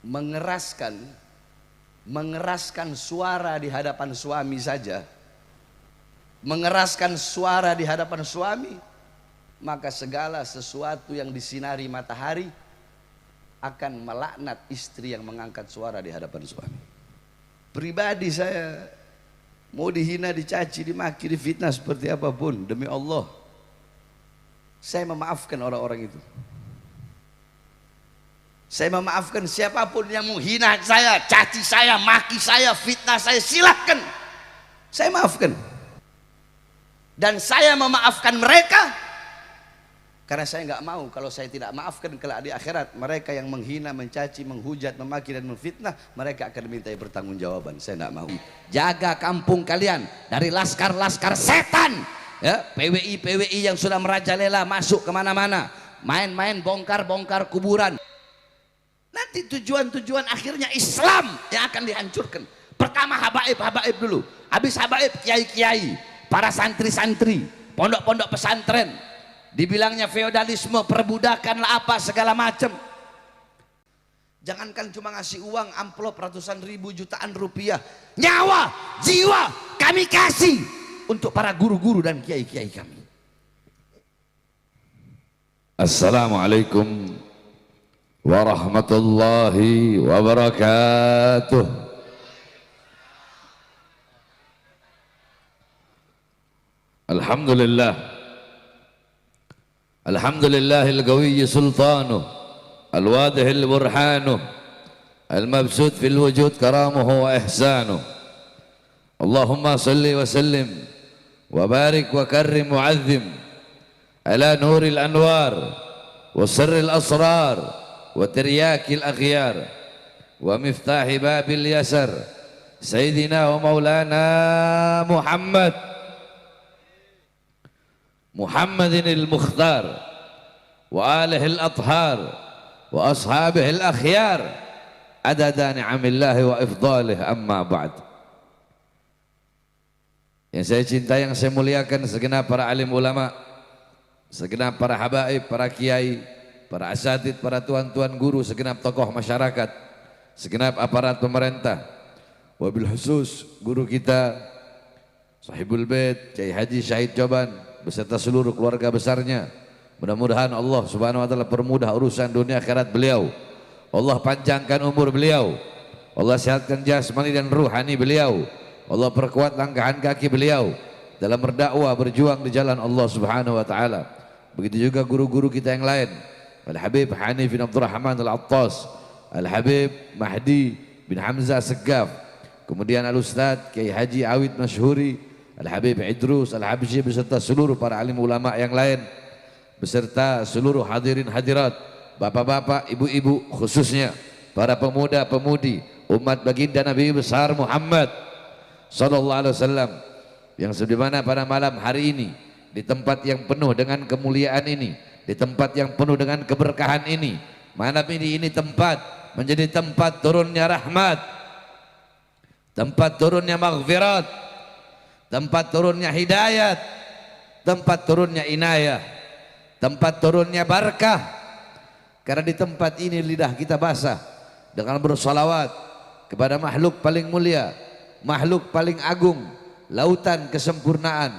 mengeraskan suara di hadapan suami saja, mengeraskan suara di hadapan suami, maka segala sesuatu yang disinari matahari akan melaknat istri yang mengangkat suara di hadapan suami. Pribadi saya, mau dihina, dicaci, dimaki, difitnah seperti apapun, demi Allah saya memaafkan orang-orang itu. Saya memaafkan siapapun yang menghina saya, caci saya, maki saya, fitnah saya, silahkan. Saya maafkan. Dan saya memaafkan mereka karena saya nggak mau kalau saya tidak maafkan kelak di akhirat mereka yang menghina, mencaci, menghujat, memaki dan memfitnah, mereka akan diminta pertanggungjawaban. Saya nggak mau. Jaga kampung kalian dari laskar-laskar setan, ya, PWI yang sudah merajalela masuk kemana-mana, main-main bongkar-bongkar kuburan. Nanti tujuan akhirnya Islam yang akan dihancurkan. Pertama habaib dulu, habis habaib kiai-kiai, para santri-santri, pondok-pondok pesantren. Dibilangnya feodalisme, perbudakan lah apa segala macam. Jangankan cuma ngasih uang amplop ratusan ribu jutaan rupiah, nyawa, jiwa kami kasih untuk para guru-guru dan kiai-kiai kami. Assalamualaikum warahmatullahi wabarakatuh. Alhamdulillah, alhamdulillahil qawiyyi sultanuh, alwadihil burhanuh, almabsut fil wujud karamuhu wa ihsanuh. Allahumma salli wa sallim wa barik wa karrim wa azzim ala nuril anwar wa sirril asrar wa tiryakil aghyar wa miftahi babil yasar sayyidina wa maulana Muhammadin al-Mukhtar wa alihi al-athhar wa ashabihi al-akhyar adada ni'amillahi wa ifdalih, amma ba'd. Yang saya cintai, yang saya muliakan, segenap para alim ulama, segenap para habaib, para kiai, para asatid, para tuan-tuan guru, segenap tokoh masyarakat, segenap aparat pemerintah, wabil khusus guru kita Sahibul Bait Kiai Haji Syahid Joban beserta seluruh keluarga besarnya. Mudah-mudahan Allah Subhanahu wa taala permudah urusan dunia akhirat beliau. Allah panjangkan umur beliau. Allah sehatkan jasmani dan ruhani beliau. Allah perkuat langkahan kaki beliau dalam berdakwah, berjuang di jalan Allah Subhanahu wa taala. Begitu juga guru-guru kita yang lain, Al-Habib Hanif bin Abdurrahman Al-Attas, Al-Habib Mahdi bin Hamzah Segaf, kemudian Al-Ustadz Kiai Haji Awid Masyhuri, Al-Habib Idrus Al-Habsyi beserta seluruh para alim ulama yang lain, beserta seluruh hadirin hadirat, bapak-bapak, ibu-ibu, khususnya para pemuda-pemudi umat baginda Nabi besar Muhammad sallallahu alaihi wasallam, yang sebagaimana pada malam hari ini, di tempat yang penuh dengan kemuliaan ini, di tempat yang penuh dengan keberkahan ini, malam ini tempat menjadi tempat turunnya rahmat, tempat turunnya maghfirat, tempat turunnya hidayat, tempat turunnya inayah, tempat turunnya barakah. Karena di tempat ini lidah kita basah dengan bersolawat kepada makhluk paling mulia, makhluk paling agung, lautan kesempurnaan,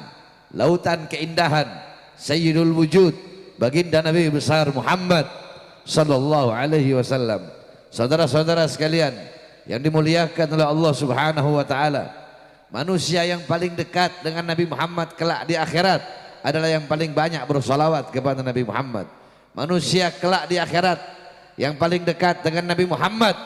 lautan keindahan, sayyidul wujud, baginda Nabi besar Muhammad sallallahu alaihi wasallam. Saudara-saudara sekalian yang dimuliakan oleh Allah Subhanahu wa taala, manusia yang paling dekat dengan Nabi Muhammad kelak di akhirat adalah yang paling banyak bersolawat kepada Nabi Muhammad. Manusia kelak di akhirat yang paling dekat dengan Nabi Muhammad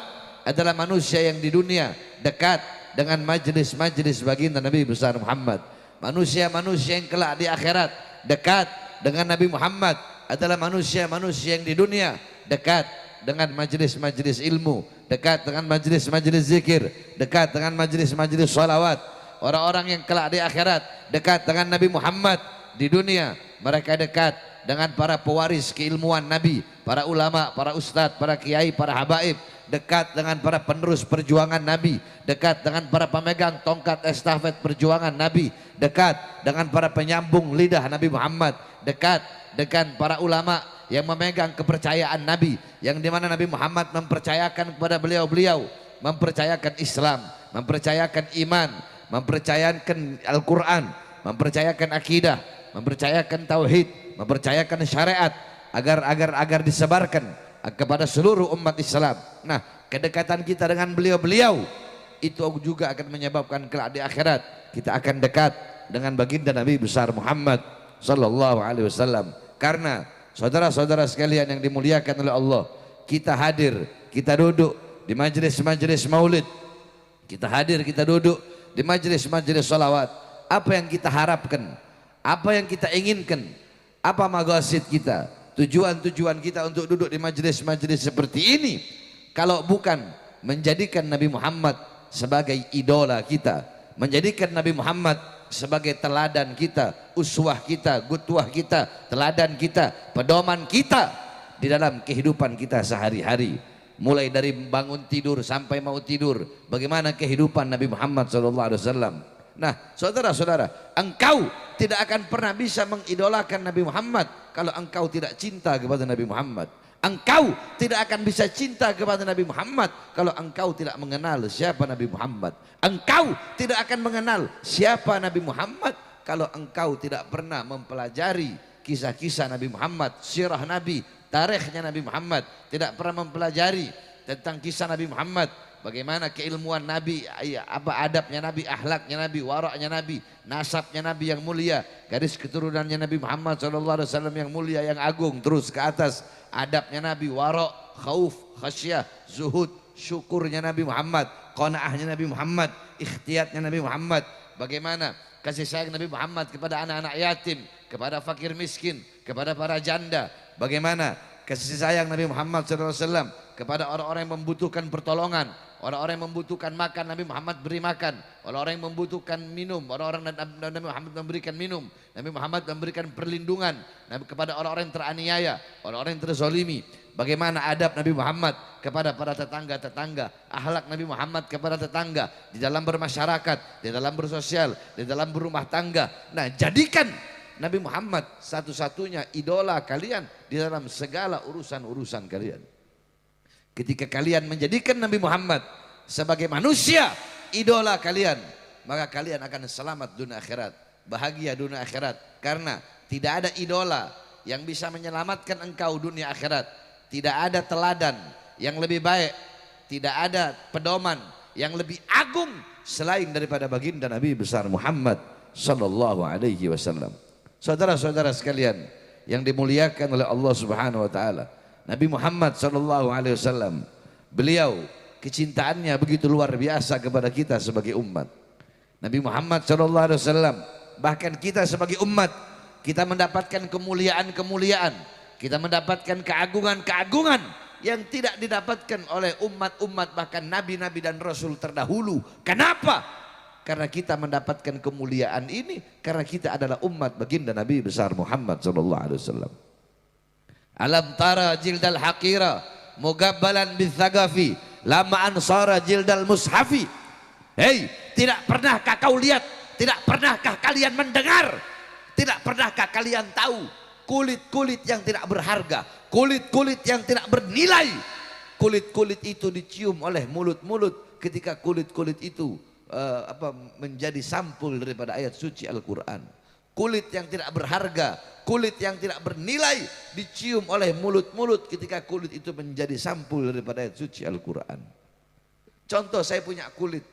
adalah manusia yang di dunia dekat dengan majlis-majlis baginda Nabi besar Muhammad. Manusia-manusia yang kelak di akhirat dekat dengan Nabi Muhammad adalah manusia-manusia yang di dunia dekat dengan majlis-majlis ilmu, dekat dengan majlis-majlis zikir, dekat dengan majlis-majlis sholawat. Orang-orang yang kelak di akhirat dekat dengan Nabi Muhammad, di dunia mereka dekat dengan para pewaris keilmuan Nabi, para ulama, para ustadz, para kiai, para habaib, dekat dengan para penerus perjuangan Nabi, dekat dengan para pemegang tongkat estafet perjuangan Nabi, dekat dengan para penyambung lidah Nabi Muhammad, dekat dengan para ulama yang memegang kepercayaan Nabi, yang dimana Nabi Muhammad mempercayakan kepada beliau-beliau, mempercayakan Islam, mempercayakan iman, mempercayakan Al-Quran, mempercayakan akidah, mempercayakan tauhid, mempercayakan syariat, agar disebarkan kepada seluruh umat Islam. Nah, kedekatan kita dengan beliau-beliau itu juga akan menyebabkan kelak di akhirat kita akan dekat dengan baginda Nabi besar Muhammad sallallahu alaihi wasallam. Karena saudara-saudara sekalian yang dimuliakan oleh Allah, kita hadir, kita duduk di majelis-majelis maulid, kita hadir, kita duduk di majelis-majelis salawat. Apa yang kita harapkan, apa yang kita inginkan, apa maqasid kita, tujuan-tujuan kita untuk duduk di majelis-majelis seperti ini, kalau bukan menjadikan Nabi Muhammad sebagai idola kita, menjadikan Nabi Muhammad sebagai teladan kita, uswah kita, gutwah kita, teladan kita, pedoman kita di dalam kehidupan kita sehari-hari, mulai dari bangun tidur sampai mau tidur, bagaimana kehidupan Nabi Muhammad SAW. Nah, saudara-saudara, engkau tidak akan pernah bisa mengidolakan Nabi Muhammad kalau engkau tidak cinta kepada Nabi Muhammad. Engkau tidak akan bisa cinta kepada Nabi Muhammad kalau engkau tidak mengenal siapa Nabi Muhammad. Engkau tidak akan mengenal siapa Nabi Muhammad kalau engkau tidak pernah mempelajari kisah-kisah Nabi Muhammad, sirah Nabi, tarikhnya Nabi Muhammad, tidak pernah mempelajari tentang kisah Nabi Muhammad, bagaimana keilmuan Nabi, apa adabnya Nabi, akhlaknya Nabi, waraknya Nabi, nasabnya Nabi yang mulia, garis keturunannya Nabi Muhammad SAW yang mulia, yang agung, terus ke atas, adabnya Nabi, warak, khauf, khasyah, zuhud, syukurnya Nabi Muhammad, qanaahnya Nabi Muhammad, ikhtiyatnya Nabi Muhammad, bagaimana kasih sayang Nabi Muhammad kepada anak-anak yatim, kepada fakir miskin, kepada para janda, bagaimana kasih sayang Nabi Muhammad SAW kepada orang-orang yang membutuhkan pertolongan, orang-orang yang membutuhkan makan, Nabi Muhammad beri makan, orang-orang yang membutuhkan minum, orang-orang Nabi Muhammad memberikan minum, Nabi Muhammad memberikan perlindungan kepada orang-orang yang teraniaya, orang-orang yang terzalimi. Bagaimana adab Nabi Muhammad kepada para tetangga-tetangga, akhlak Nabi Muhammad kepada tetangga, di dalam bermasyarakat, di dalam bersosial, di dalam berumah tangga. Nah, jadikan Nabi Muhammad satu-satunya idola kalian di dalam segala urusan-urusan kalian. Ketika kalian menjadikan Nabi Muhammad sebagai manusia idola kalian, maka kalian akan selamat dunia akhirat, bahagia dunia akhirat. Karena tidak ada idola yang bisa menyelamatkan engkau dunia akhirat. Tidak ada teladan yang lebih baik, tidak ada pedoman yang lebih agung selain daripada baginda Nabi besar Muhammad sallallahu alaihi wasallam. Saudara-saudara sekalian yang dimuliakan oleh Allah Subhanahu wa taala, Nabi Muhammad sallallahu alaihi wasallam, beliau kecintaannya begitu luar biasa kepada kita sebagai umat. Nabi Muhammad sallallahu alaihi wasallam, bahkan kita sebagai umat, kita mendapatkan kemuliaan-kemuliaan, kita mendapatkan keagungan-keagungan yang tidak didapatkan oleh umat-umat, bahkan nabi-nabi dan rasul terdahulu. Kenapa? Karena kita mendapatkan kemuliaan ini karena kita adalah umat baginda Nabi besar Muhammad sallallahu alaihi wasallam. Alam tara jildal haqira mugabbalan bitsagafi lama ansara jildal mushafi. Hei, tidak pernahkah kau lihat, tidak pernahkah kalian mendengar, tidak pernahkah kalian tahu kulit-kulit yang tidak berharga, kulit-kulit yang tidak bernilai, kulit-kulit itu dicium oleh mulut-mulut ketika kulit-kulit itu menjadi sampul daripada ayat suci Al-Quran. Kulit yang tidak berharga, kulit yang tidak bernilai dicium oleh mulut-mulut ketika kulit itu menjadi sampul daripada ayat suci Al-Quran. Contoh, saya punya kulit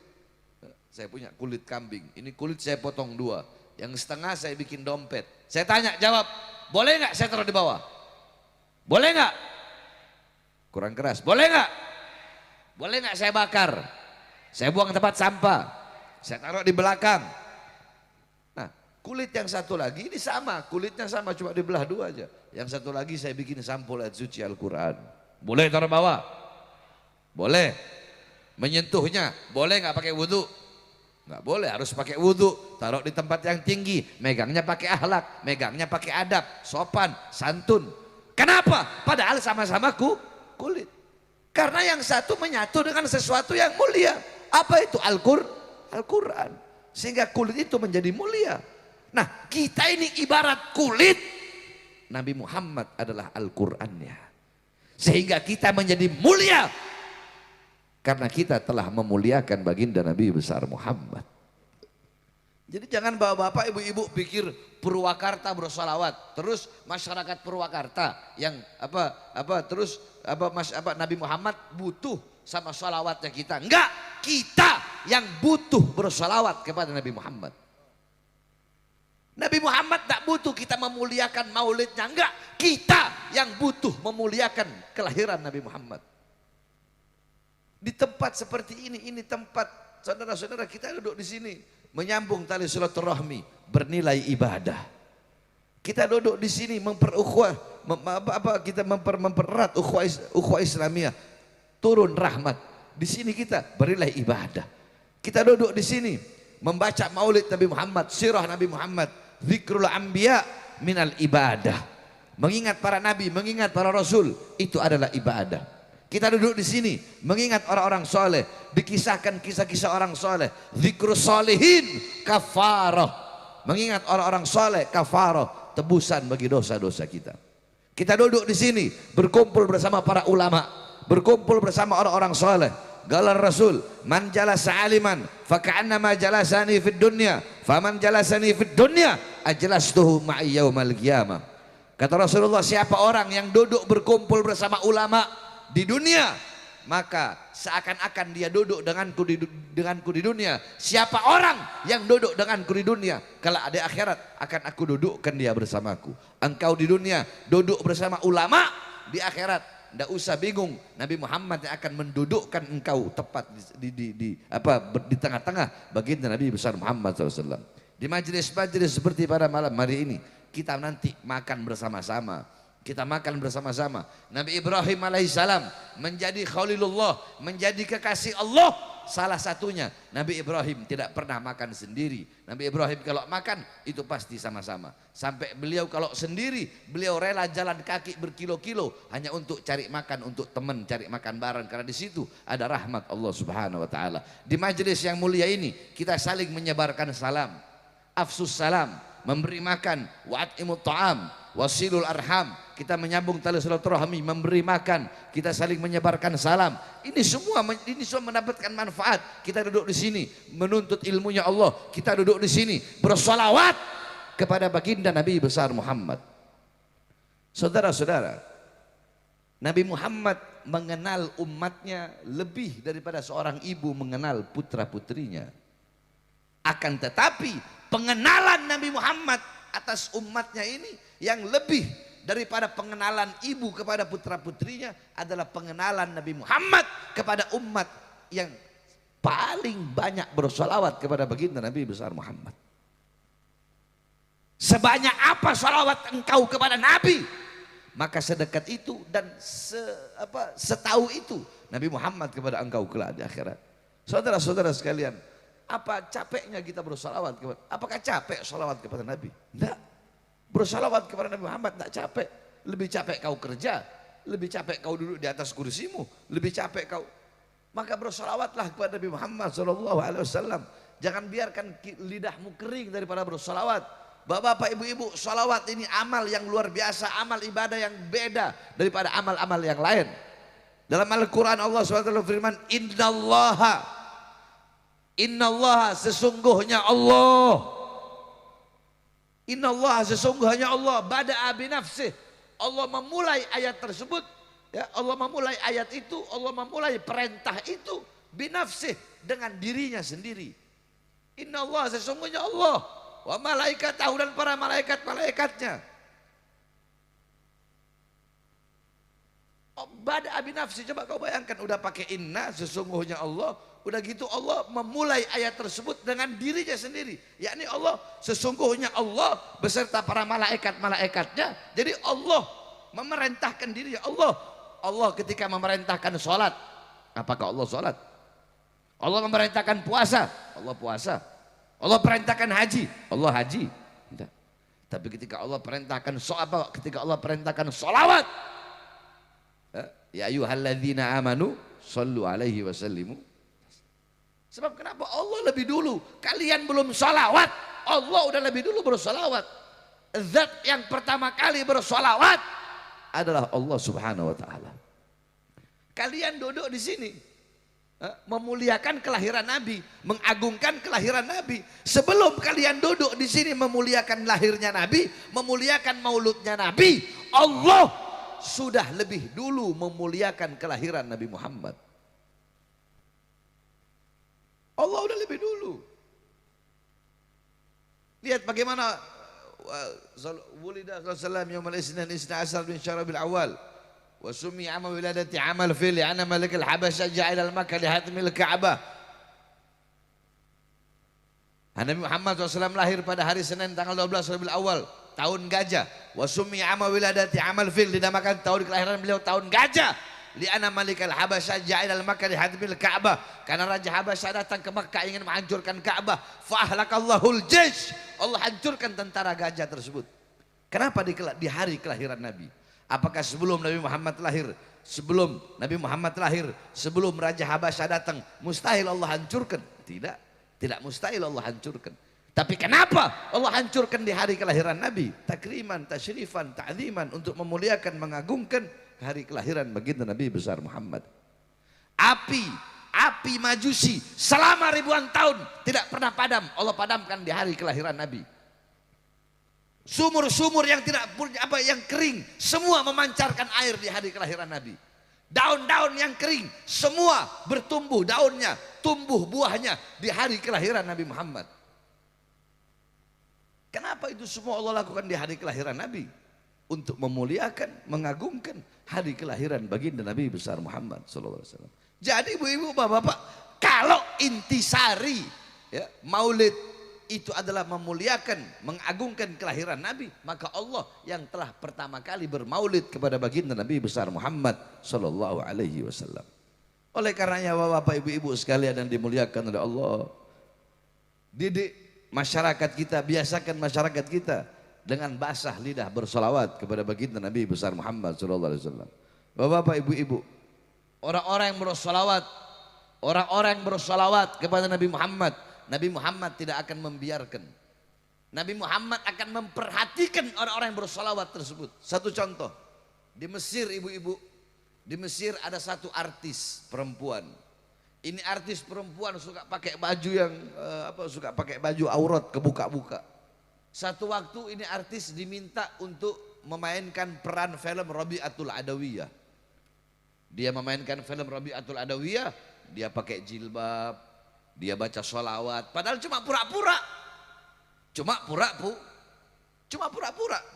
kambing, ini kulit saya potong dua, yang setengah saya bikin dompet. Saya tanya, jawab, boleh nggak saya taruh di bawah? Boleh nggak? Kurang keras. Boleh nggak? Boleh nggak saya bakar? Saya buang tempat sampah. Saya taruh di belakang. Nah, kulit yang satu lagi ini sama, kulitnya sama, cuma dibelah dua aja. Yang satu lagi saya bikin sampul ayat suci Al-Quran. Boleh taruh bawah? Boleh. Menyentuhnya, boleh nggak pakai wudhu? Nggak boleh, harus pakai wudhu, taruh di tempat yang tinggi, megangnya pakai akhlak, megangnya pakai adab, sopan, santun. Kenapa? Padahal sama-sama kulit. Karena yang satu menyatu dengan sesuatu yang mulia. Apa itu? Al-Quran. Sehingga kulit itu menjadi mulia. Nah, kita ini ibarat kulit Nabi Muhammad adalah Al-Qur'annya. Sehingga kita menjadi mulia karena kita telah memuliakan baginda Nabi besar Muhammad. Jadi jangan bapak-bapak, ibu-ibu pikir Purwakarta bersolawat, terus masyarakat Purwakarta yang Nabi Muhammad butuh sama solawatnya kita. Enggak, kita yang butuh bersolawat kepada Nabi Muhammad. Nabi Muhammad tak butuh kita memuliakan maulidnya, enggak, kita yang butuh memuliakan kelahiran Nabi Muhammad. Di tempat seperti ini tempat saudara-saudara kita duduk di sini menyambung tali silaturahmi, bernilai ibadah. Kita duduk di sini mempererat ukhuwah Islamiyah, turun rahmat. Di sini kita bernilai ibadah. Kita duduk di sini membaca maulid Nabi Muhammad, sirah Nabi Muhammad, zikrul anbiya minal ibadah. Mengingat para nabi, mengingat para rasul, itu adalah ibadah. Kita duduk di sini mengingat orang-orang soleh, dikisahkan kisah-kisah orang soleh, zikrus solihin kafarah, mengingat orang-orang soleh, kafarah, tebusan bagi dosa-dosa kita. Kita duduk di sini berkumpul bersama para ulama, berkumpul bersama orang-orang soleh. Galar Rasul, man jalasa aliman faka'annama jalasani fid dunya, faman jalasani fid dunya ajlastuhu ma'i yaumal qiyamah. Kata Rasulullah, siapa orang yang duduk berkumpul bersama ulama di dunia, maka seakan-akan dia duduk denganku di dunia. Siapa orang yang duduk denganku di dunia, kalau ada akhirat akan aku dudukkan dia bersamaku. Engkau di dunia duduk bersama ulama, di akhirat tidak usah bingung, Nabi Muhammad yang akan mendudukkan engkau tepat di tengah-tengah baginda Nabi besar Muhammad SAW. Di majelis-majelis seperti pada malam hari ini, kita nanti makan bersama-sama. Kita makan bersama-sama. Nabi Ibrahim alaihissalam menjadi Khalilullah, menjadi kekasih Allah. Salah satunya Nabi Ibrahim tidak pernah makan sendiri. Nabi Ibrahim kalau makan itu pasti sama-sama. Sampai beliau kalau sendiri, beliau rela jalan kaki berkilo-kilo hanya untuk cari makan untuk teman, cari makan bareng, karena di situ ada rahmat Allah Subhanahu wa taala. Di majelis yang mulia ini kita saling menyebarkan salam, afsus salam, memberi makan, wa'atimut ta'am, wasilul arham, kita menyambung tali silaturahmi, memberi makan, kita saling menyebarkan salam. Ini semua mendapatkan manfaat. Kita duduk di sini menuntut ilmunya Allah, kita duduk di sini bersolawat kepada baginda Nabi besar Muhammad. Saudara-saudara, Nabi Muhammad mengenal umatnya lebih daripada seorang ibu mengenal putra-putrinya. Akan tetapi pengenalan Nabi Muhammad atas umatnya ini yang lebih daripada pengenalan ibu kepada putra-putrinya adalah pengenalan Nabi Muhammad kepada umat yang paling banyak bersolawat kepada baginda Nabi besar Muhammad. Sebanyak apa solawat engkau kepada Nabi, maka sedekat itu dan setahu itu Nabi Muhammad kepada engkau kelak di akhirat. Saudara-saudara sekalian, apa capeknya kita bersolawat kepada? Apakah capek solawat kepada Nabi? Tidak. Bersolawat kepada Nabi Muhammad tidak capek. Lebih capek kau kerja, lebih capek kau duduk di atas kursimu, lebih capek kau. Maka bersolawatlah kepada Nabi Muhammad SAW. Jangan biarkan lidahmu kering daripada bersolawat. Bapak-bapak, ibu-ibu, solawat ini amal yang luar biasa, amal ibadah yang beda daripada amal-amal yang lain. Dalam Al-Quran Allah SWT firman, Innallaha sesungguhnya Allah, Innallaha sesungguhnya Allah, bada'a binafsih, Allah memulai ayat tersebut, ya, Allah memulai ayat itu, Allah memulai perintah itu binafsih, dengan dirinya sendiri. Innallaha sesungguhnya Allah, wa malaikatahu, dan para malaikat-malaikatnya. Bada'a binafsih, coba kau bayangkan, udah pakai inna sesungguhnya Allah, udah gitu Allah memulai ayat tersebut dengan dirinya sendiri, yakni Allah sesungguhnya Allah beserta para malaikat-malaikatnya. Jadi Allah memerintahkan dirinya. Allah ketika memerintahkan sholat, apakah Allah sholat? Allah memerintahkan puasa, Allah puasa. Allah perintahkan haji, Allah haji. Tidak. Tapi ketika Allah perintahkan ketika Allah perintahkan sholawat, ya ayyuhalladzina amanu sallu alaihi wasallimu. Sebab kenapa? Allah lebih dulu. Kalian belum salawat, Allah udah lebih dulu bersalawat. Zat yang pertama kali bersolawat adalah Allah Subhanahu wa taala. Kalian duduk di sini memuliakan kelahiran Nabi, mengagungkan kelahiran Nabi. Sebelum kalian duduk di sini memuliakan lahirnya Nabi, memuliakan mauludnya Nabi, Allah sudah lebih dulu memuliakan kelahiran Nabi Muhammad. Allah udah lebih dulu. Lihat bagaimana wulida Rasulullah yaumul isnin isna asar bin syarabil awal. وسمي عام ولادة عام الفيل لأن ملك الحبشة جاء إلى مكة لحتم الكعبة. Nabi Muhammad SAW lahir pada hari Senin tanggal 12 Rabiul Awal tahun gajah. Wasumi ama wiladati amal fil, dinamakan tahun kelahiran beliau tahun gajah. Li'ana malikal Habasyah ja'a ila Makkah lihadmil Ka'bah, karena raja Habasyah datang ke Makkah ingin menghancurkan Ka'bah. Fa'ahlakallahul jaysh, Allah hancurkan tentara gajah tersebut. Kenapa di hari kelahiran Nabi? Apakah sebelum Nabi Muhammad lahir? Sebelum Nabi Muhammad lahir, sebelum raja Habasyah datang, mustahil Allah hancurkan? Tidak, tidak mustahil Allah hancurkan. Tapi kenapa Allah hancurkan di hari kelahiran Nabi? Takriman, tasyrifan, ta'ziman, untuk memuliakan, mengagungkan hari kelahiran baginda Nabi besar Muhammad. Api majusi selama ribuan tahun tidak pernah padam, Allah padamkan di hari kelahiran Nabi. Sumur-sumur yang tidak punya yang kering semua memancarkan air di hari kelahiran Nabi. Daun-daun yang kering semua bertumbuh daunnya, tumbuh buahnya di hari kelahiran Nabi Muhammad. Kenapa itu semua Allah lakukan di hari kelahiran Nabi? Untuk memuliakan, mengagungkan hari kelahiran baginda Nabi besar Muhammad SAW. Jadi ibu-ibu, bapak-bapak, kalau intisari ya, maulid itu adalah memuliakan, mengagungkan kelahiran Nabi, maka Allah yang telah pertama kali bermaulid kepada baginda Nabi besar Muhammad sallallahu alaihi wasallam. Oleh karenanya bapak ibu-ibu sekalian yang dimuliakan oleh Allah, didik masyarakat kita, biasakan masyarakat kita dengan basah lidah bersolawat kepada baginda Nabi besar Muhammad sallallahu alaihi wasallam. Bapak ibu-ibu, orang-orang yang bersolawat kepada Nabi Muhammad, Nabi Muhammad tidak akan membiarkan. Nabi Muhammad akan memperhatikan orang-orang yang bersolawat tersebut. Satu contoh, di Mesir ibu-ibu, di Mesir ada satu artis perempuan. Ini artis perempuan suka pakai baju yang suka pakai baju aurat kebuka-buka. Satu waktu ini artis diminta untuk memainkan peran film Rabi'atul Adawiyah. Dia memainkan film Rabi'atul Adawiyah, dia pakai jilbab, dia baca sholawat, padahal cuma pura-pura,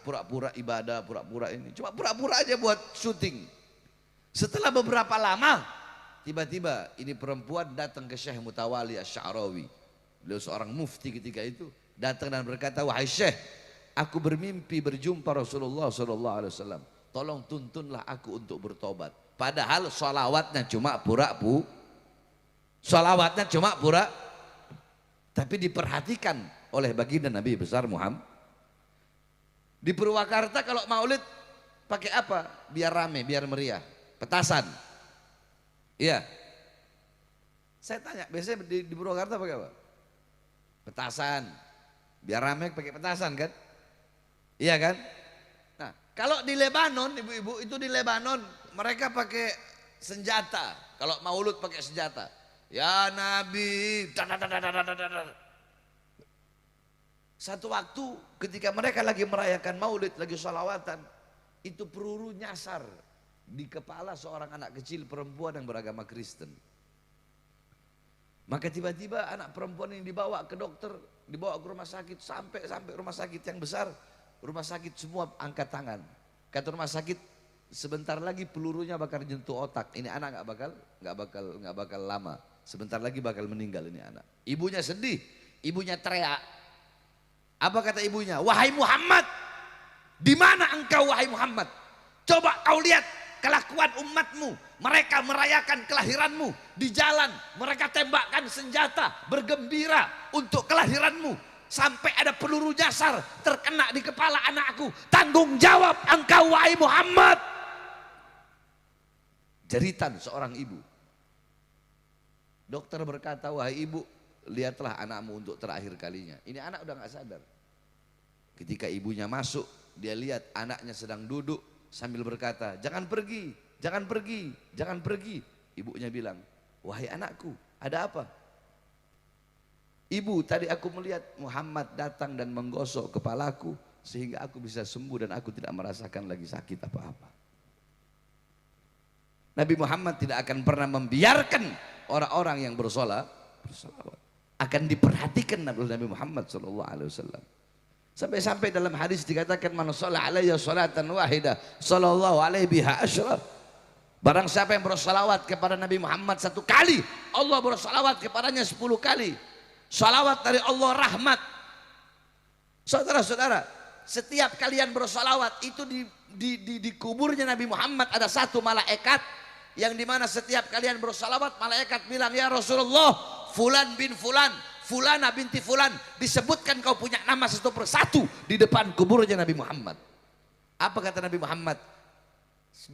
pura-pura ibadah, pura-pura ini, cuma pura-pura aja buat syuting. Setelah beberapa lama, tiba-tiba ini perempuan datang ke Syekh Mutawali Asy-Sya'rawi, beliau seorang mufti ketika itu, datang dan berkata, wahai Syekh, aku bermimpi berjumpa Rasulullah SAW, tolong tuntunlah aku untuk bertobat. Padahal sholawatnya cuma pura, tapi diperhatikan oleh baginda Nabi besar Muhammad. Di Purwakarta kalau maulid pakai apa? Biar rame, biar meriah. Petasan. Iya. Saya tanya, biasanya di Purwakarta pakai apa? Petasan. Biar rame pakai petasan kan? Iya kan? Nah, kalau di Lebanon, ibu-ibu, itu di Lebanon mereka pakai senjata. Kalau maulud pakai senjata. Ya Nabi, satu waktu ketika mereka lagi merayakan maulid, lagi sholawatan, itu peluru nyasar di kepala seorang anak kecil perempuan yang beragama Kristen. Maka tiba-tiba anak perempuan ini dibawa ke dokter, dibawa ke rumah sakit, sampai rumah sakit yang besar, rumah sakit semua angkat tangan. Kata rumah sakit, sebentar lagi pelurunya bakal nyentuh otak. Ini anak nggak bakal lama. Sebentar lagi bakal meninggal ini anak. Ibunya sedih, ibunya teriak. Apa kata ibunya? Wahai Muhammad, di mana engkau wahai Muhammad? Coba kau lihat kelakuan umatmu. Mereka merayakan kelahiranmu di jalan. Mereka tembakkan senjata, bergembira untuk kelahiranmu. Sampai ada peluru nyasar terkena di kepala anakku. Tanggung jawab engkau wahai Muhammad. Jeritan seorang ibu. Dokter berkata, wahai ibu, lihatlah anakmu untuk terakhir kalinya. Ini anak udah gak sadar. Ketika ibunya masuk, dia lihat anaknya sedang duduk sambil berkata, jangan pergi, jangan pergi, jangan pergi. Ibunya bilang, wahai anakku, ada apa? Ibu, tadi aku melihat Muhammad datang dan menggosok kepalaku sehingga aku bisa sembuh dan aku tidak merasakan lagi sakit apa-apa. Nabi Muhammad tidak akan pernah membiarkan orang-orang yang bersolawat. Akan diperhatikan oleh Nabi Muhammad SAW. Sampai-sampai dalam hadis dikatakan, man shalla alayya sholatan wahidah sallallahu alaihi biha asyra. Barang siapa yang bersolawat kepada Nabi Muhammad 1 kali, Allah bersolawat kepadanya 10 kali. Salawat dari Allah rahmat. Saudara-saudara, setiap kalian bersolawat itu di kuburnya Nabi Muhammad ada 1 malaikat, yang dimana setiap kalian bersolawat malaikat bilang, ya Rasulullah, fulan bin fulan, fulana binti fulan, disebutkan kau punya nama 1 persatu di depan kuburnya Nabi Muhammad. Apa kata Nabi Muhammad?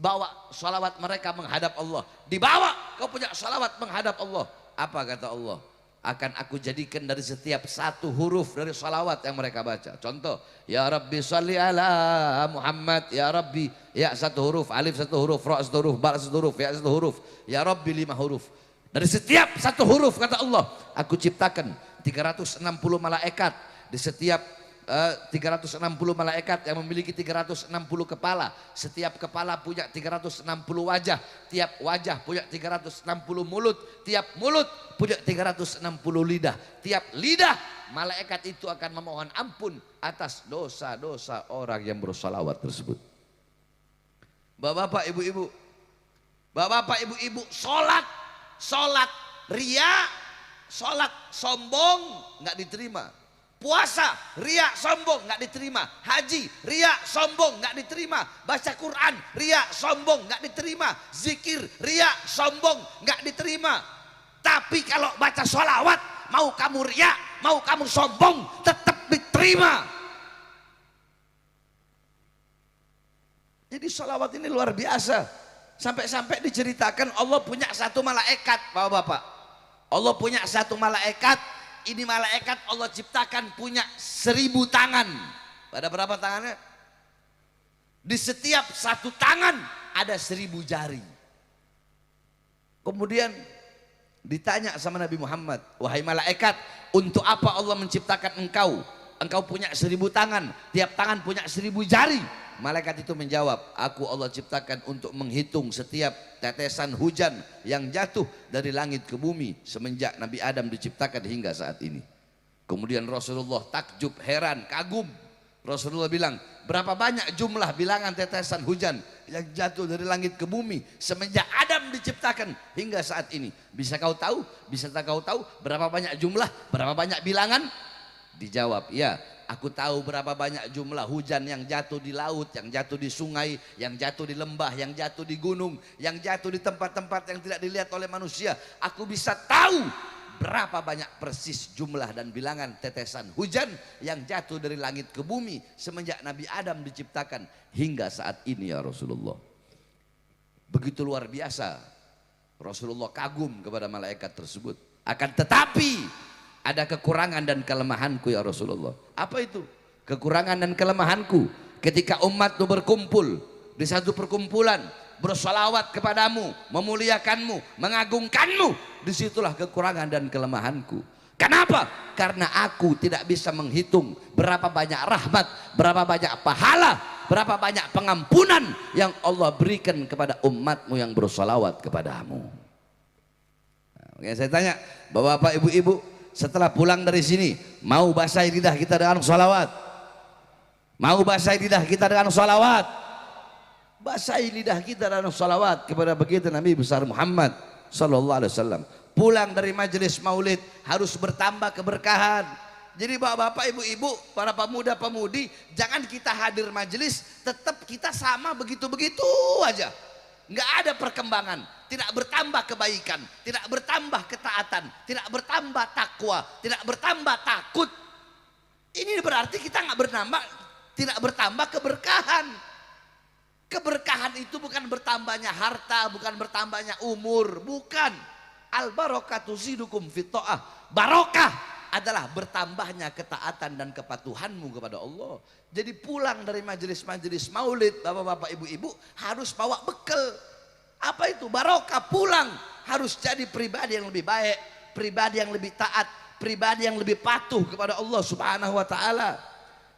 Bawa salawat mereka menghadap Allah. Dibawa, kau punya salawat menghadap Allah. Apa kata Allah? Akan aku jadikan dari setiap 1 huruf dari salawat yang mereka baca. Contoh, ya Rabbi sholli ala Muhammad, ya Rabbi, ya 1 huruf, alif 1 huruf, ra 1 huruf, ba 1 huruf, ya 1 huruf, ya Rabbi 5 huruf. Dari setiap 1 huruf kata Allah, aku ciptakan 360 malaikat. Di setiap 360 malaikat yang memiliki 360 kepala. Setiap kepala punya 360 wajah. Tiap wajah punya 360 mulut. Tiap mulut punya 360 lidah. Tiap lidah malaikat itu akan memohon ampun atas dosa-dosa orang yang bersalawat tersebut. Bapak-bapak, ibu-ibu, bapak-bapak, ibu-ibu, sholat ria, sholat sombong nggak diterima. Puasa ria sombong nggak diterima. Haji ria sombong nggak diterima. Baca Quran ria sombong nggak diterima. Zikir ria sombong nggak diterima. Tapi kalau baca sholawat, mau kamu ria, mau kamu sombong, tetap diterima. Jadi sholawat ini luar biasa. Sampai-sampai diceritakan Allah punya 1 malaikat, bapak-bapak. Allah punya 1 malaikat. Ini malaikat Allah ciptakan punya 1000 tangan. Ada berapa tangannya? Di setiap 1 tangan ada 1000 jari. Kemudian ditanya sama Nabi Muhammad, wahai malaikat, untuk apa Allah menciptakan engkau? Engkau punya 1000 tangan, tiap tangan punya 1000 jari. Malaikat itu menjawab, aku Allah ciptakan untuk menghitung setiap tetesan hujan yang jatuh dari langit ke bumi semenjak Nabi Adam diciptakan hingga saat ini. Kemudian Rasulullah takjub, heran, kagum. Rasulullah bilang, berapa banyak jumlah bilangan tetesan hujan yang jatuh dari langit ke bumi semenjak Adam diciptakan hingga saat ini? Bisa kau tahu? Bisa tak kau tahu berapa banyak jumlah, berapa banyak bilangan? Dijawab, ya, aku tahu berapa banyak jumlah hujan yang jatuh di laut, yang jatuh di sungai, yang jatuh di lembah, yang jatuh di gunung, yang jatuh di tempat-tempat yang tidak dilihat oleh manusia. Aku bisa tahu berapa banyak persis jumlah dan bilangan tetesan hujan yang jatuh dari langit ke bumi semenjak Nabi Adam diciptakan hingga saat ini, ya Rasulullah. Begitu luar biasa. Rasulullah kagum kepada malaikat tersebut. Akan tetapi ada kekurangan dan kelemahanku, ya Rasulullah. Apa itu? Kekurangan dan kelemahanku. Ketika umat itu berkumpul di satu perkumpulan, bersolawat kepadamu, memuliakanmu, mengagungkanmu, disitulah kekurangan dan kelemahanku. Kenapa? Karena aku tidak bisa menghitung berapa banyak rahmat, berapa banyak pahala, berapa banyak pengampunan yang Allah berikan kepada umatmu yang bersolawat kepadamu. Nah, oke, saya tanya, bapak-bapak, ibu-ibu, setelah pulang dari sini, mau basahi lidah kita dengan sholawat? Mau basahi lidah kita dengan sholawat? Basahi lidah kita dengan sholawat kepada baginda Nabi besar Muhammad sallallahu alaihi wasallam. Pulang dari majelis maulid harus bertambah keberkahan. Jadi bapak-bapak, ibu-ibu, para pemuda-pemudi, jangan kita hadir majelis tetap kita sama begitu-begitu aja. Nggak ada perkembangan, tidak bertambah kebaikan, tidak bertambah ketaatan, tidak bertambah takwa, tidak bertambah takut. Ini berarti kita tidak bertambah keberkahan. Keberkahan itu bukan bertambahnya harta, bukan bertambahnya umur, bukan. Al barakatu zidukum fit ta'ah. Barokah adalah bertambahnya ketaatan dan kepatuhanmu kepada Allah. Jadi pulang dari majelis-majelis maulid, bapak-bapak, ibu-ibu harus bawa bekal. Apa itu? Barokah. Pulang harus jadi pribadi yang lebih baik, pribadi yang lebih taat, pribadi yang lebih patuh kepada Allah Subhanahu wa taala.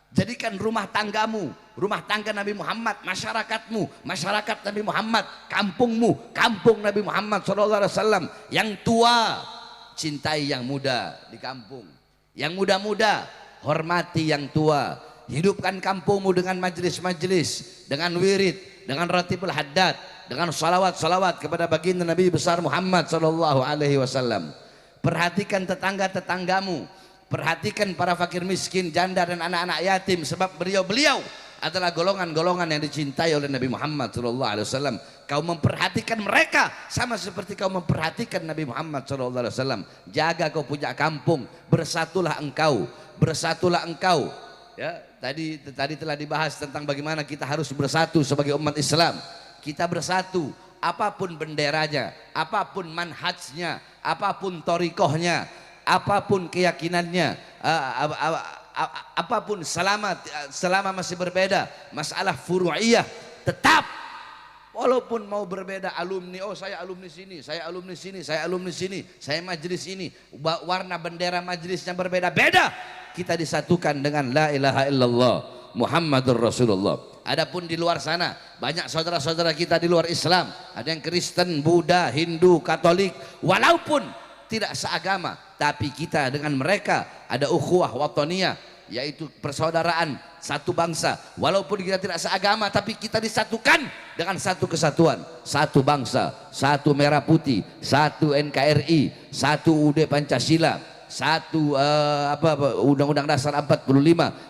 Jadikan rumah tanggamu, rumah tangga Nabi Muhammad, masyarakatmu, masyarakat Nabi Muhammad, kampungmu, kampung Nabi Muhammad SAW. Yang tua, cintai yang muda di kampung. Yang muda-muda, hormati yang tua. Hidupkan kampungmu dengan majelis-majelis, dengan wirid, dengan ratibul haddad, dengan salawat-salawat kepada baginda Nabi besar Muhammad SAW. Perhatikan tetangga-tetanggamu. Perhatikan para fakir miskin, janda dan anak-anak yatim, sebab beliau-beliau adalah golongan-golongan yang dicintai oleh Nabi Muhammad SAW. Kau memperhatikan mereka sama seperti kau memperhatikan Nabi Muhammad SAW. Jaga kau punya kampung, bersatulah engkau, bersatulah engkau. Ya, tadi telah dibahas tentang bagaimana kita harus bersatu sebagai umat Islam. Kita bersatu, apapun benderanya, apapun manhajnya, apapun torikohnya, apapun keyakinannya, apapun selama masih berbeda masalah furu'iyah, tetap walaupun mau berbeda alumni, oh saya alumni sini, saya alumni sini, saya alumni sini, saya majelis ini, warna bendera majelisnya berbeda-beda, kita disatukan dengan la ilaha illallah Muhammadur Rasulullah. Adapun di luar sana banyak saudara-saudara kita di luar Islam, ada yang Kristen, Buddha, Hindu, Katolik, walaupun tidak seagama, tapi kita dengan mereka ada ukhuwah wataniyah, yaitu persaudaraan satu bangsa. Walaupun kita tidak seagama, tapi kita disatukan dengan satu kesatuan, satu bangsa, satu merah putih, satu NKRI, satu UUD Pancasila, satu Undang-Undang Dasar 45.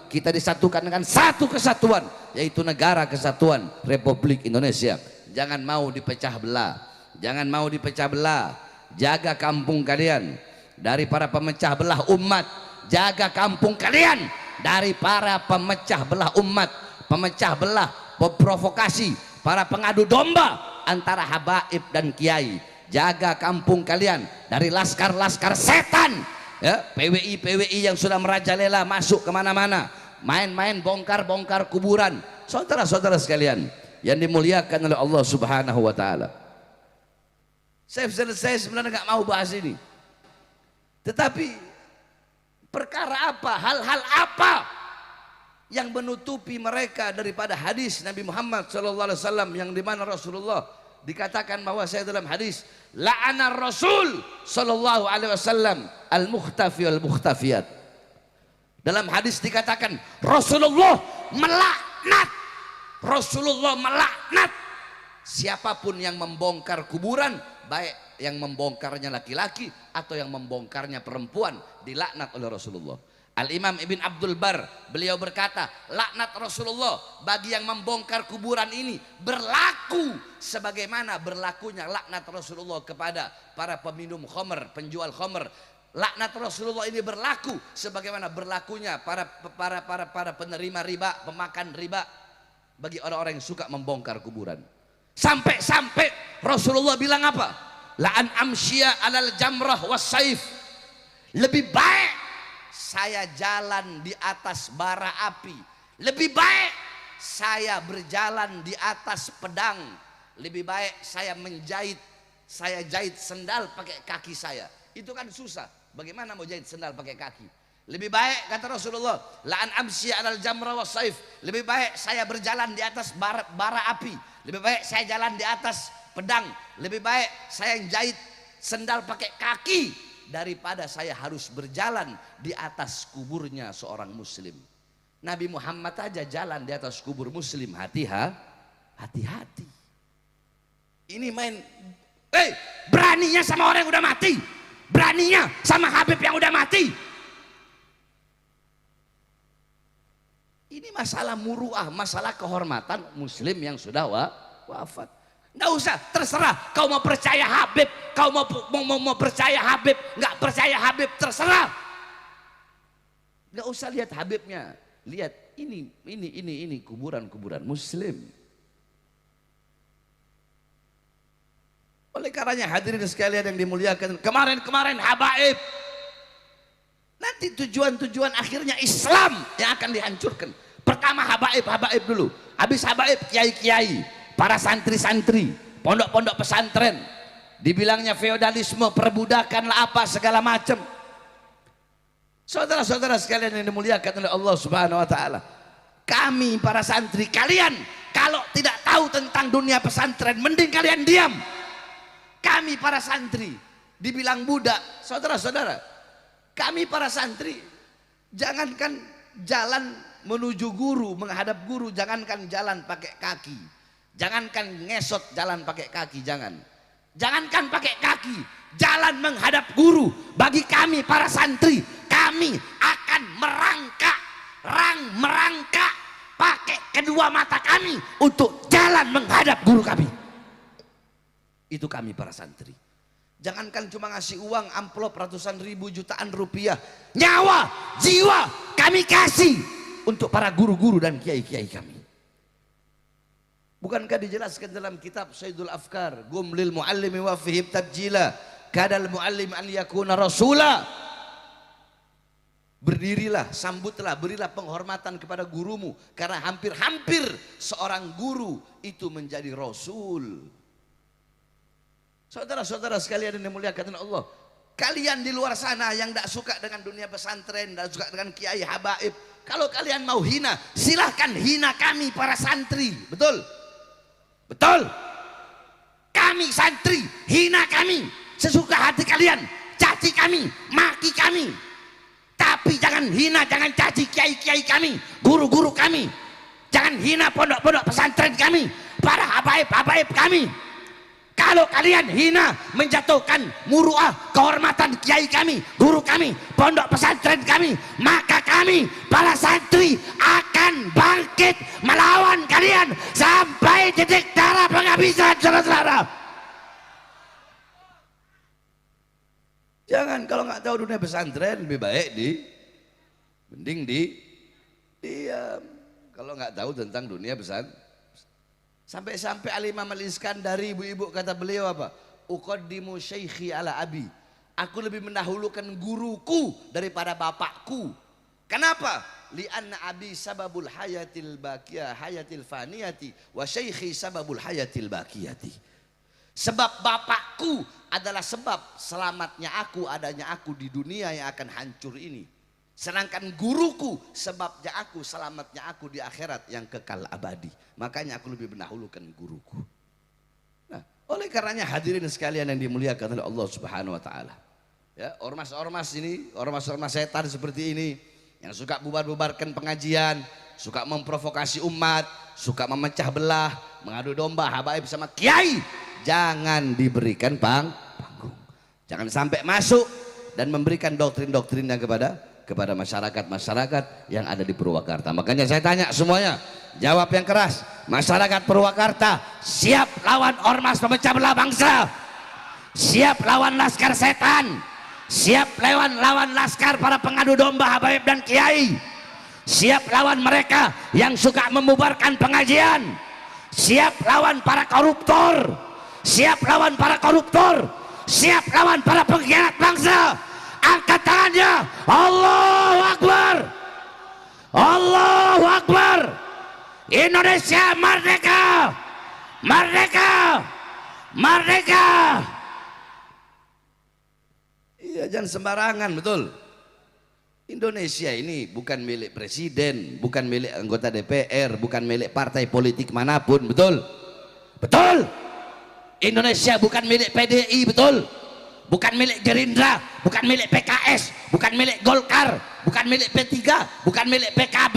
Kita disatukan dengan satu kesatuan, yaitu Negara Kesatuan Republik Indonesia. Jangan mau dipecah belah, jangan mau dipecah belah. Jaga kampung kalian dari para pemecah belah umat. Jaga kampung kalian dari para pemecah belah umat, pemecah belah, pemprovokasi, para pengadu domba antara habaib dan kiai. Jaga kampung kalian dari laskar-laskar setan, ya, PWI yang sudah merajalela masuk kemana-mana, main-main bongkar-bongkar kuburan. Saudara-saudara sekalian yang dimuliakan oleh Allah Subhanahu wa taala, saya sebenarnya nggak mau bahas ini, tetapi perkara apa, hal-hal apa yang menutupi mereka daripada hadis Nabi Muhammad SAW, yang dimana Rasulullah dikatakan bahwa saya dalam hadis, la'ana Rasul SAW al-mukhtafi wal-mukhtafiyat. Dalam hadis dikatakan Rasulullah melaknat siapapun yang membongkar kuburan, baik yang membongkarnya laki-laki atau yang membongkarnya perempuan, dilaknat oleh Rasulullah. Al-Imam Ibn Abdul Bar, beliau berkata, laknat Rasulullah bagi yang membongkar kuburan ini berlaku sebagaimana berlakunya laknat Rasulullah kepada para peminum khamr, penjual khamr. Laknat Rasulullah ini berlaku sebagaimana berlakunya para penerima riba, pemakan riba, bagi orang-orang yang suka membongkar kuburan. Sampai-sampai Rasulullah bilang apa? La'an amsyiya alal jamrah was saif. Lebih baik saya jalan di atas bara api, lebih baik saya berjalan di atas pedang, lebih baik saya jahit sendal pakai kaki saya. Itu kan susah, bagaimana mau jahit sendal pakai kaki? Lebih baik, kata Rasulullah, la'an amsyiya alal jamrah was saif, lebih baik saya berjalan di atas bara api, lebih baik saya jalan di atas pedang, lebih baik saya jahit sendal pakai kaki daripada saya harus berjalan di atas kuburnya seorang muslim. Nabi Muhammad aja jalan di atas kubur muslim, hati-hati. Ini main, beraninya sama orang yang udah mati, beraninya sama Habib yang udah mati. Ini masalah muruah, masalah kehormatan muslim yang sudah wafat. Nggak usah, terserah kau mau percaya Habib, kau mau percaya Habib, nggak percaya Habib, terserah. Nggak usah lihat Habibnya, lihat ini kuburan muslim. Oleh karenanya hadirin sekalian yang dimuliakan, kemarin habaib Nanti tujuan-tujuan akhirnya Islam yang akan dihancurkan. Pertama habaib dulu, habis habaib kiai-kiai, para santri-santri, pondok-pondok pesantren, dibilangnya feodalisme, perbudakan lah apa segala macam. Saudara-saudara sekalian yang dimuliakan oleh Allah Subhanahu wa taala, kami para santri, kalian kalau tidak tahu tentang dunia pesantren mending kalian diam. Kami para santri dibilang budak, saudara-saudara, kami para santri jangankan jalan menuju guru, menghadap guru, jangankan jalan pakai kaki, jangankan ngesot jalan pakai kaki, jangankan pakai kaki, jalan menghadap guru. Bagi kami para santri, kami akan merangkak pakai kedua mata kami untuk jalan menghadap guru kami. Itu kami para santri. Jangankan cuma ngasih uang amplop ratusan ribu jutaan rupiah, nyawa, jiwa kami kasih untuk para guru-guru dan kiai-kiai kami. Bukankah dijelaskan dalam kitab Sayyidul Afkar, gum lil muallimi wa fihim tabjila, kadal muallim an yakuna rasula. Berdirilah, sambutlah, berilah penghormatan kepada gurumu, karena hampir-hampir seorang guru itu menjadi rasul. Saudara-saudara sekalian yang dimuliakan Allah, kalian di luar sana yang tidak suka dengan dunia pesantren, tidak suka dengan kiai habaib, kalau kalian mau hina, silahkan hina kami para santri. Betul? Betul? Kami santri, hina kami sesuka hati kalian, caci kami, maki kami, tapi jangan hina, jangan caci kiai-kiai kami, guru-guru kami, jangan hina pondok-pondok pesantren kami, para habaib-habaib kami. Kalau kalian hina, menjatuhkan muruah kehormatan kiai kami, guru kami, pondok pesantren kami, maka kami para santri akan bangkit melawan kalian sampai titik darah penghabisan, saudara-saudara. Jangan, kalau nggak tahu dunia pesantren lebih baik mending diam. Kalau nggak tahu tentang dunia pesantren. Sampai-sampai Al-Imam Al-Iskandari, ibu-ibu, kata beliau apa? Uqaddimu syaikhi ala abi. Aku lebih mendahulukan guruku daripada bapakku. Kenapa? Li'anna abi sababul hayatil baqiyah, hayatil faniyati, wa syaikhi sababul hayatil baqiyati. Sebab bapakku adalah sebab selamatnya aku, adanya aku di dunia yang akan hancur ini. Sedangkan guruku sebabnya aku, selamatnya aku di akhirat yang kekal abadi. Makanya aku lebih mendahulukan guruku. Nah, oleh karenanya hadirin sekalian yang dimuliakan oleh Allah Subhanahu wa taala. Ya, ormas-ormas ini, ormas-ormas setan seperti ini yang suka bubar-bubarkan pengajian, suka memprovokasi umat, suka memecah belah, mengadu domba habaib sama kiai, jangan diberikan panggung. Jangan sampai masuk dan memberikan doktrin-doktrinnya kepada masyarakat yang ada di Purwakarta. Makanya saya tanya semuanya, jawab yang keras. Masyarakat Purwakarta siap lawan ormas pemecah belah bangsa, siap lawan laskar setan, siap lawan laskar para pengadu domba habaib dan kiai, siap lawan mereka yang suka membubarkan pengajian, siap lawan para koruptor, siap lawan para koruptor, siap lawan para pengkhianat bangsa. Angkat tangannya, Allahu Akbar, Allahu Akbar. Indonesia merdeka, merdeka, merdeka. Iya, jangan sembarangan, betul. Indonesia ini bukan milik presiden, bukan milik anggota DPR, bukan milik partai politik manapun, betul? Betul. Indonesia bukan milik PDI, betul? Bukan milik Gerindra, bukan milik PKS, bukan milik Golkar, bukan milik P3, bukan milik PKB,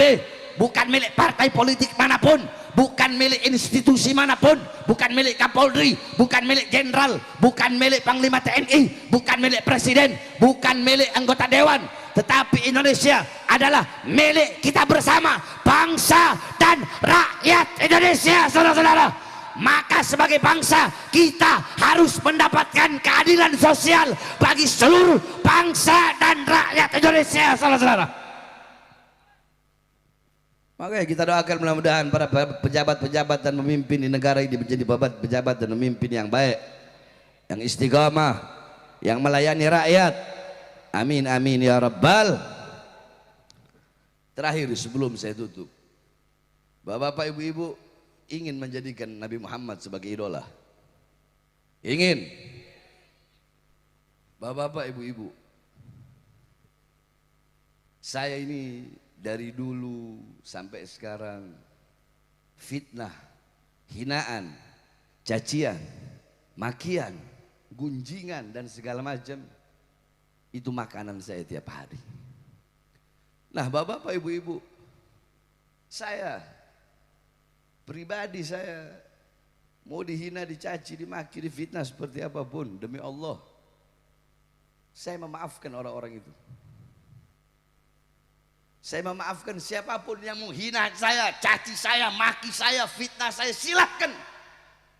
bukan milik partai politik manapun, bukan milik institusi manapun, bukan milik Kapolri, bukan milik Jenderal, bukan milik Panglima TNI, bukan milik Presiden, bukan milik anggota Dewan, tetapi Indonesia adalah milik kita bersama, bangsa dan rakyat Indonesia, saudara-saudara. Maka sebagai bangsa kita harus mendapatkan keadilan sosial bagi seluruh bangsa dan rakyat Indonesia, saudara-saudara. Makanya kita doakan mudah-mudahan para pejabat-pejabat dan pemimpin di negara ini menjadi pejabat dan pemimpin yang baik, yang istiqamah, yang melayani rakyat, Amin amin ya rabbal. Terakhir sebelum saya tutup, bapak-bapak ibu-ibu ingin menjadikan Nabi Muhammad sebagai idola? Ingin? Bapak-bapak ibu-ibu, saya ini dari dulu sampai sekarang fitnah, hinaan, cacian, makian, gunjingan dan segala macam itu makanan saya tiap hari. Nah, bapak-bapak ibu-ibu, saya pribadi saya mau dihina, dicaci, dimaki, difitnah seperti apapun, demi Allah saya memaafkan orang-orang itu. Saya memaafkan siapapun yang menghina saya, caci saya, maki saya, fitnah saya, silahkan.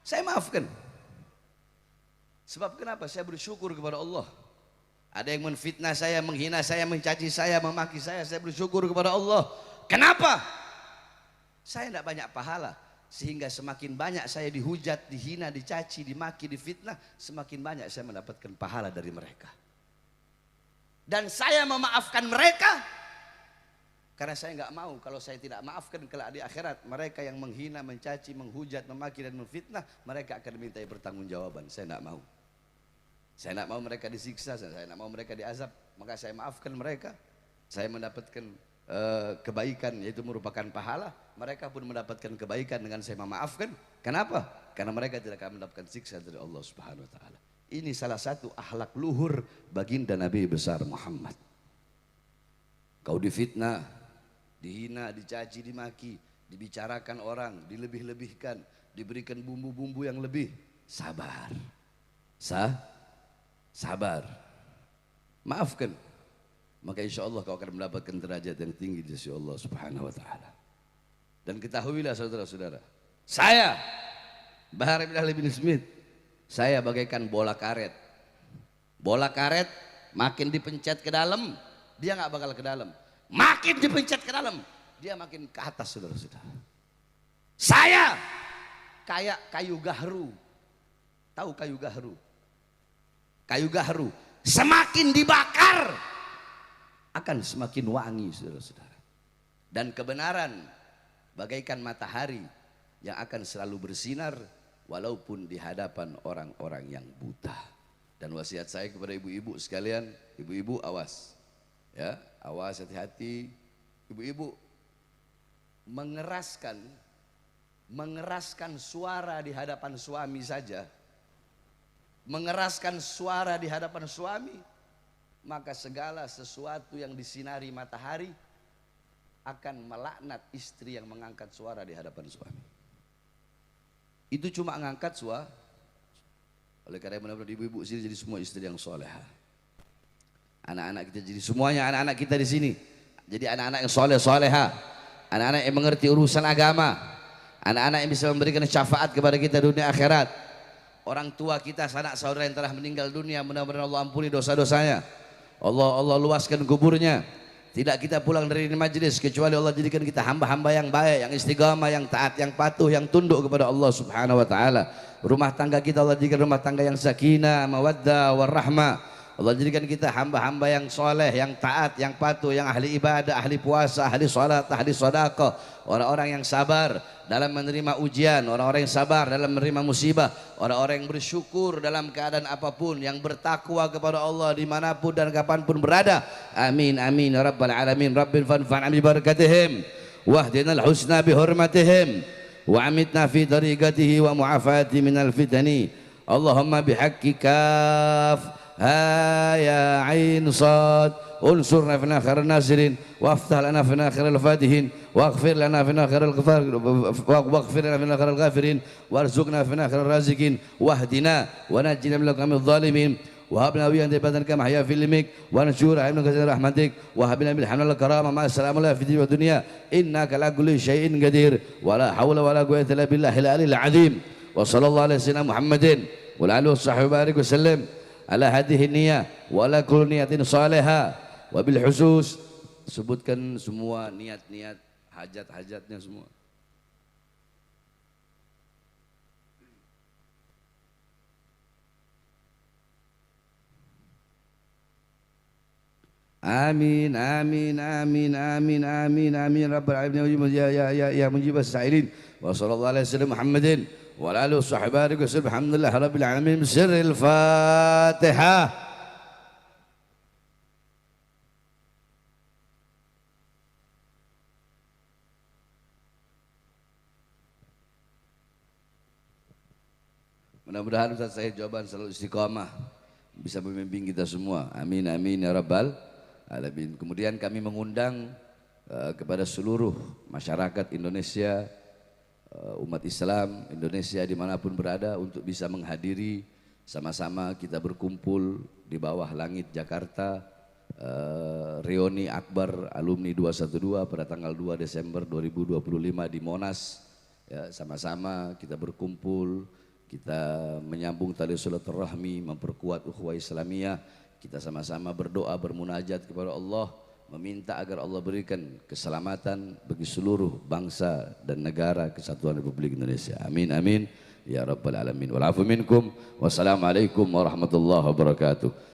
Saya maafkan. Sebab kenapa? Saya bersyukur kepada Allah. Ada yang menfitnah saya, menghina saya, mencaci saya, memaki saya bersyukur kepada Allah. Kenapa? Saya tidak banyak pahala, sehingga semakin banyak saya dihujat, dihina, dicaci, dimaki, difitnah, semakin banyak saya mendapatkan pahala dari mereka. Dan saya memaafkan mereka karena saya nggak mau kalau saya tidak maafkan kelak di akhirat mereka yang menghina, mencaci, menghujat, memaki dan menfitnah, mereka akan dimintai pertanggungjawaban. Saya tidak mau. Saya tidak mau mereka disiksa, saya tidak mau mereka diazab, maka saya maafkan mereka. Saya mendapatkan kebaikan, yaitu merupakan pahala. Mereka pun mendapatkan kebaikan dengan saya memaafkan. Kenapa? Karena mereka tidak akan mendapatkan siksa dari Allah Subhanahu Wa Taala. Ini salah satu akhlak luhur baginda Nabi besar Muhammad. Kau difitnah, dihina, dicaci, dimaki, dibicarakan orang, dilebih-lebihkan, diberikan bumbu-bumbu yang lebih, sabar. Sabar, maafkan, maka insya Allah kau akan mendapatkan derajat yang tinggi di sisi Allah Subhanahu Wa Taala. Dan ketahuilah saudara-saudara, saya Bahar bin Ali bin Smith, saya bagaikan bola karet. Bola karet makin dipencet ke dalam, dia nggak bakal ke dalam. Makin dipencet ke dalam, dia makin ke atas, saudara-saudara. Saya kayak kayu gahru. Tahu kayu gahru? Kayu gahru semakin dibakar akan semakin wangi, saudara-saudara. Dan kebenaran bagaikan matahari yang akan selalu bersinar walaupun di hadapan orang-orang yang buta. Dan wasiat saya kepada ibu-ibu sekalian, ibu-ibu awas ya, awas, hati-hati. Ibu-ibu mengeraskan suara di hadapan suami saja, mengeraskan suara di hadapan suami, maka segala sesuatu yang disinari matahari akan melaknat istri yang mengangkat suara di hadapan suami. Itu cuma mengangkat suara. Oleh karena benar-benar ibu-ibu sini jadi semua istri yang soleha. Anak-anak kita jadi semuanya anak-anak kita di sini jadi anak-anak yang soleha, anak-anak yang mengerti urusan agama, anak-anak yang bisa memberikan syafaat kepada kita dunia akhirat. Orang tua kita, sanak saudara yang telah meninggal dunia, mudah-mudahan Allah ampuni dosa-dosanya. Allah luaskan kuburnya. Tidak kita pulang dari ini majlis kecuali Allah jadikan kita hamba-hamba yang baik, yang istiqamah, yang taat, yang patuh, yang tunduk kepada Allah Subhanahu Wa Taala. Rumah tangga kita Allah jadikan rumah tangga yang sakinah, mawaddah, warahmah. Allah jadikan kita hamba-hamba yang soleh, yang taat, yang patuh, yang ahli ibadah, ahli puasa, ahli salat, ahli sedekah, orang-orang yang sabar dalam menerima ujian, orang-orang yang sabar dalam menerima musibah, orang-orang yang bersyukur dalam keadaan apapun, yang bertakwa kepada Allah dimanapun dan kapanpun berada. Amin amin ya rabbal alamin. Rabbil fanfa'na bi barakatihim wahdinal husna bi hurmatihim wa amitna fi tariqatihi wa mu'afati minal fitani. Allahumma bihaqqi kaf ها يا عين صاد انصرنا في خير الناصرين وافتح لنا في خير الفاتحين واغفر لنا في خير الغفار واغفر لنا في خير الغافرين وارزقنا في خير الرازقين واهدنا ونجنا من القوم الظالمين وهب لنا ويا عبادك كما حيا في علمك ونشور علمك كثير رحمتك وهب لنا بالحمد والكرامه مع السلامه الله في الدين والدنيا انك على كل شيء قدير ولا حول ولا قوه الا بالله العلي العظيم وصلى الله على سيدنا محمد وعلى اله وصحبه وبارك وسلم ala hadhihi niyah wa ala kulli niyatin salihah wa bil khusus. Sebutkan semua niat-niat hajat-hajatnya semua. Amin amin amin amin amin amin rabbal alamin ya mujibas sa'ilin wa sallallahu alaihi wasallam Muhammadin wa ala alihi washabbihi wasallam alhamdulillah rabbil alamin sirril Fatihah. Mudah-mudahan Ustaz saya jawaban selalu istiqamah bisa membimbing kita semua. Amin amin ya rabbal alamin. Kemudian kami mengundang kepada seluruh masyarakat Indonesia, umat Islam Indonesia dimanapun berada untuk bisa menghadiri sama-sama kita berkumpul di bawah langit Jakarta, reuni akbar alumni 212 pada tanggal 2 Desember 2025 di Monas. Ya, sama-sama kita berkumpul, kita menyambung tali silaturahmi, memperkuat ukhuwah Islamiyah. Kita sama-sama berdoa, bermunajat kepada Allah, meminta agar Allah berikan keselamatan bagi seluruh bangsa dan negara kesatuan Republik Indonesia. Amin amin ya rabbal alamin. Wal afu minkum. Wassalamualaikum warahmatullahi wabarakatuh.